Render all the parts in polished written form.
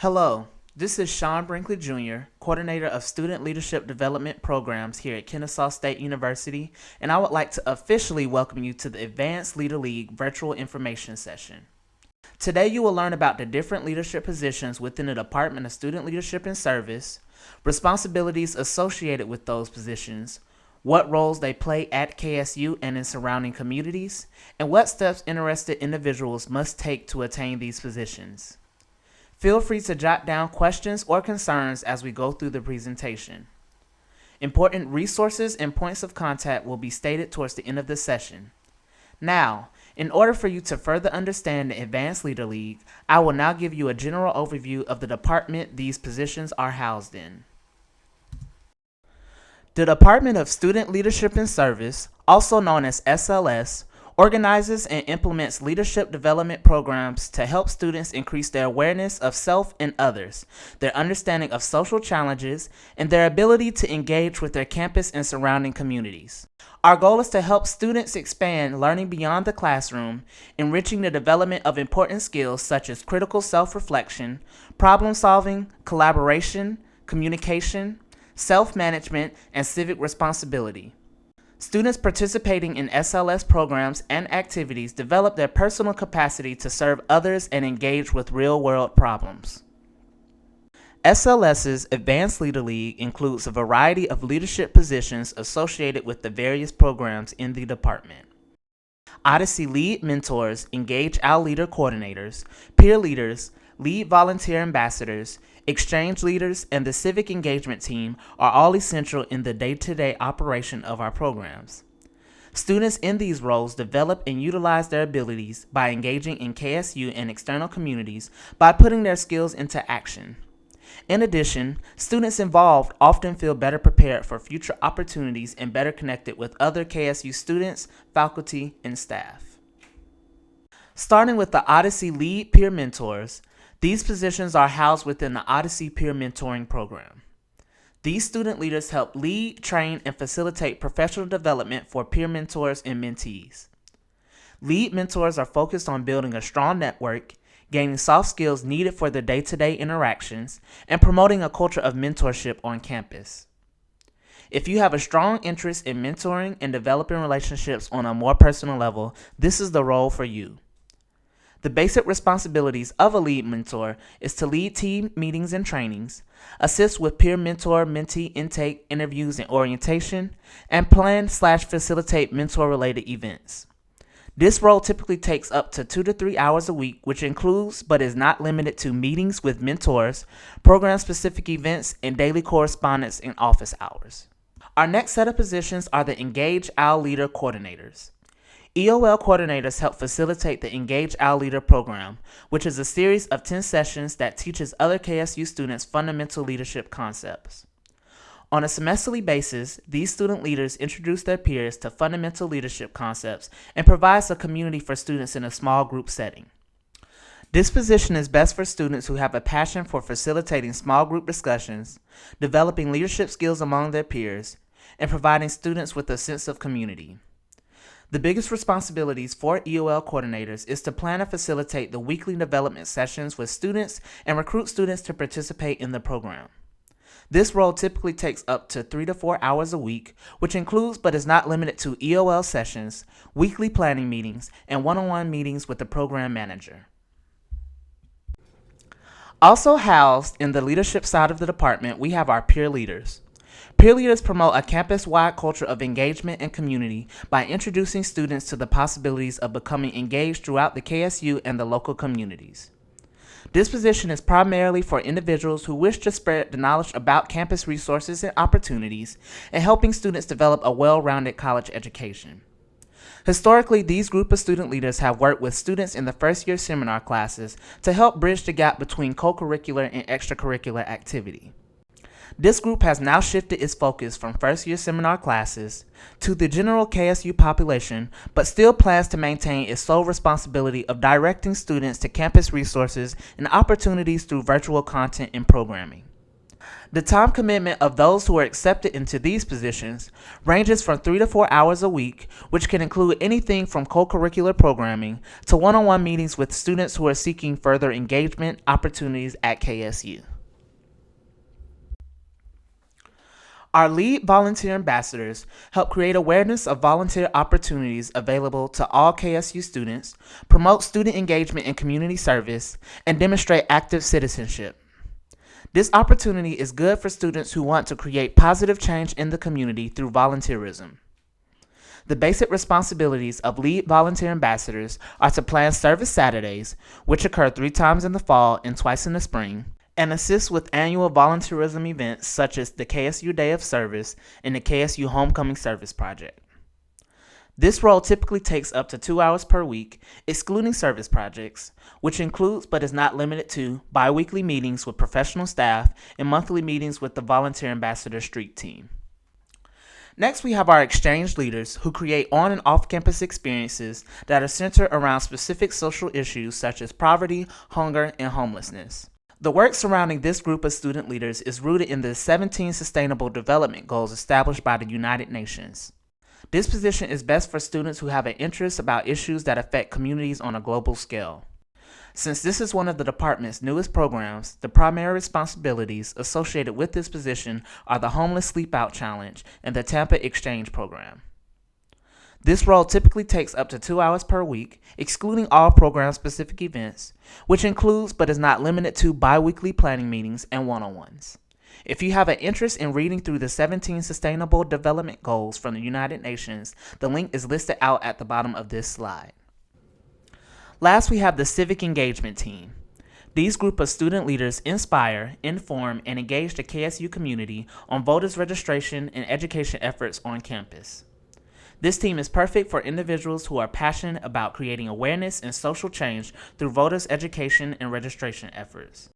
Hello, this is Sean Brinkley Jr., Coordinator of Student Leadership Development Programs here at Kennesaw State University, and I would like to officially welcome you to the Advanced Leader League Virtual Information Session. Today you will learn about the different leadership positions within the Department of Student Leadership and Service, responsibilities associated with those positions, what roles they play at KSU and in surrounding communities, and what steps interested individuals must take to attain these positions. Feel free to jot down questions or concerns as we go through the presentation. Important resources and points of contact will be stated towards the end of the session. Now, in order for you to further understand the Advanced Leader League, I will now give you a general overview of the department these positions are housed in. The Department of Student Leadership and Service, also known as SLS, organizes and implements leadership development programs to help students increase their awareness of self and others, their understanding of social challenges, and their ability to engage with their campus and surrounding communities. Our goal is to help students expand learning beyond the classroom, enriching the development of important skills such as critical self-reflection, problem-solving, collaboration, communication, self-management, and civic responsibility. Students participating in SLS programs and activities develop their personal capacity to serve others and engage with real-world problems. SLS's Advanced Leader League includes a variety of leadership positions associated with the various programs in the department. Odyssey Lead Mentors engage our leader coordinators, peer leaders, lead volunteer ambassadors, exchange leaders, and the civic engagement team are all essential in the day-to-day operation of our programs. Students in these roles develop and utilize their abilities by engaging in KSU and external communities by putting their skills into action. In addition, students involved often feel better prepared for future opportunities and better connected with other KSU students, faculty, and staff. Starting with the Odyssey Lead Peer Mentors, these positions are housed within the Odyssey Peer Mentoring Program. These student leaders help lead, train, and facilitate professional development for peer mentors and mentees. Lead mentors are focused on building a strong network, gaining soft skills needed for their day-to-day interactions, and promoting a culture of mentorship on campus. If you have a strong interest in mentoring and developing relationships on a more personal level, this is the role for you. The basic responsibilities of a lead mentor is to lead team meetings and trainings, assist with peer mentor-mentee intake, interviews, and orientation, and plan/facilitate mentor-related events. This role typically takes up to 2 to 3 hours a week, which includes but is not limited to meetings with mentors, program-specific events, and daily correspondence and office hours. Our next set of positions are the Engage Our Leader coordinators. EOL coordinators help facilitate the Engage Our Leader program, which is a series of 10 sessions that teaches other KSU students fundamental leadership concepts. On a semesterly basis, these student leaders introduce their peers to fundamental leadership concepts and provides a community for students in a small group setting. This position is best for students who have a passion for facilitating small group discussions, developing leadership skills among their peers, and providing students with a sense of community. The biggest responsibilities for EOL coordinators is to plan and facilitate the weekly development sessions with students and recruit students to participate in the program. This role typically takes up to 3 to 4 hours a week, which includes but is not limited to EOL sessions, weekly planning meetings, and one-on-one meetings with the program manager. Also housed in the leadership side of the department, we have our peer leaders. Peer leaders promote a campus-wide culture of engagement and community by introducing students to the possibilities of becoming engaged throughout the KSU and the local communities. This position is primarily for individuals who wish to spread the knowledge about campus resources and opportunities and helping students develop a well-rounded college education. Historically, these group of student leaders have worked with students in the first-year seminar classes to help bridge the gap between co-curricular and extracurricular activity. This group has now shifted its focus from first-year seminar classes to the general KSU population, but still plans to maintain its sole responsibility of directing students to campus resources and opportunities through virtual content and programming. The time commitment of those who are accepted into these positions ranges from 3 to 4 hours a week, which can include anything from co-curricular programming to one-on-one meetings with students who are seeking further engagement opportunities at KSU. Our lead volunteer ambassadors help create awareness of volunteer opportunities available to all KSU students, promote student engagement and community service, and demonstrate active citizenship. This opportunity is good for students who want to create positive change in the community through volunteerism. The basic responsibilities of lead volunteer ambassadors are to plan service Saturdays, which occur 3 times in the fall and twice in the spring, and assist with annual volunteerism events such as the KSU Day of Service and the KSU Homecoming Service Project. This role typically takes up to 2 hours per week, excluding service projects, which includes but is not limited to bi-weekly meetings with professional staff and monthly meetings with the Volunteer Ambassador Street team. Next, we have our exchange leaders who create on and off-campus experiences that are centered around specific social issues such as poverty, hunger, and homelessness. The work surrounding this group of student leaders is rooted in the 17 Sustainable Development Goals established by the United Nations. This position is best for students who have an interest about issues that affect communities on a global scale. Since this is one of the department's newest programs, the primary responsibilities associated with this position are the Homeless Sleep Out Challenge and the Tampa Exchange Program. This role typically takes up to 2 hours per week, excluding all program-specific events, which includes but is not limited to bi-weekly planning meetings and one-on-ones. If you have an interest in reading through the 17 Sustainable Development Goals from the United Nations, the link is listed out at the bottom of this slide. Last, we have the Civic Engagement Team. These group of student leaders inspire, inform, and engage the KSU community on voters registration and education efforts on campus. This team is perfect for individuals who are passionate about creating awareness and social change through voters' education and registration efforts.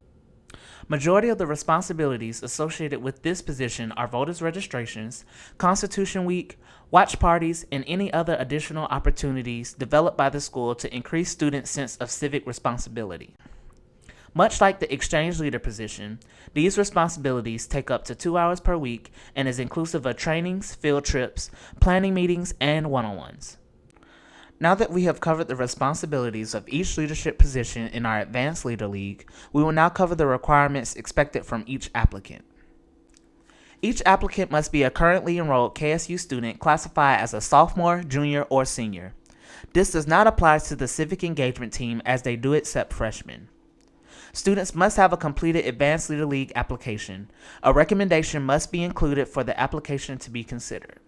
Majority of the responsibilities associated with this position are voters' registrations, Constitution Week, watch parties, and any other additional opportunities developed by the school to increase students' sense of civic responsibility. Much like the exchange leader position, these responsibilities take up to 2 hours per week and is inclusive of trainings, field trips, planning meetings, and one-on-ones. Now that we have covered the responsibilities of each leadership position in our Advanced Leader League, we will now cover the requirements expected from each applicant. Each applicant must be a currently enrolled KSU student classified as a sophomore, junior, or senior. This does not apply to the Civic Engagement Team as they do accept freshmen. Students must have a completed Advanced Leader League application. A recommendation must be included for the application to be considered.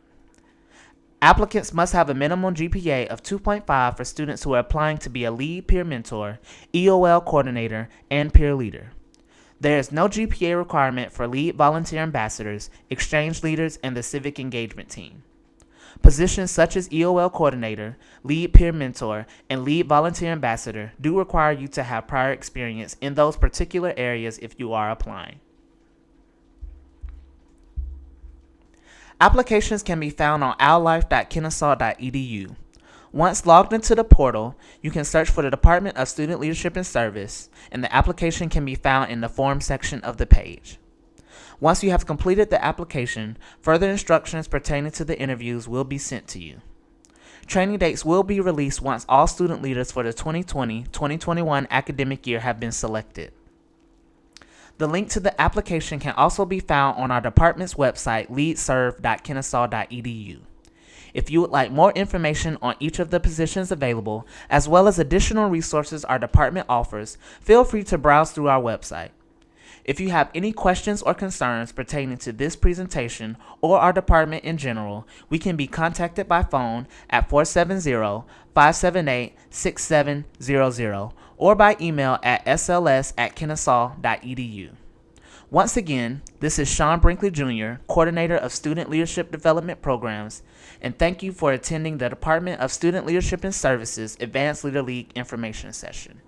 Applicants must have a minimum GPA of 2.5 for students who are applying to be a lead peer mentor, EOL coordinator, and peer leader. There is no GPA requirement for lead volunteer ambassadors, exchange leaders, and the Civic Engagement Team. Positions such as EOL coordinator, lead peer mentor, and lead volunteer ambassador do require you to have prior experience in those particular areas if you are applying. Applications can be found on owllife.kennesaw.edu. Once logged into the portal, you can search for the Department of Student Leadership and Service, and the application can be found in the Form section of the page. Once you have completed the application, further instructions pertaining to the interviews will be sent to you. Training dates will be released once all student leaders for the 2020-2021 academic year have been selected. The link to the application can also be found on our department's website, leadserve.kennesaw.edu. If you would like more information on each of the positions available, as well as additional resources our department offers, feel free to browse through our website. If you have any questions or concerns pertaining to this presentation or our department in general, we can be contacted by phone at 470-578-6700 or by email at sls@kennesaw.edu. Once again, this is Sean Brinkley Jr., Coordinator of Student Leadership Development Programs, and thank you for attending the Department of Student Leadership and Services Advanced Leader League information session.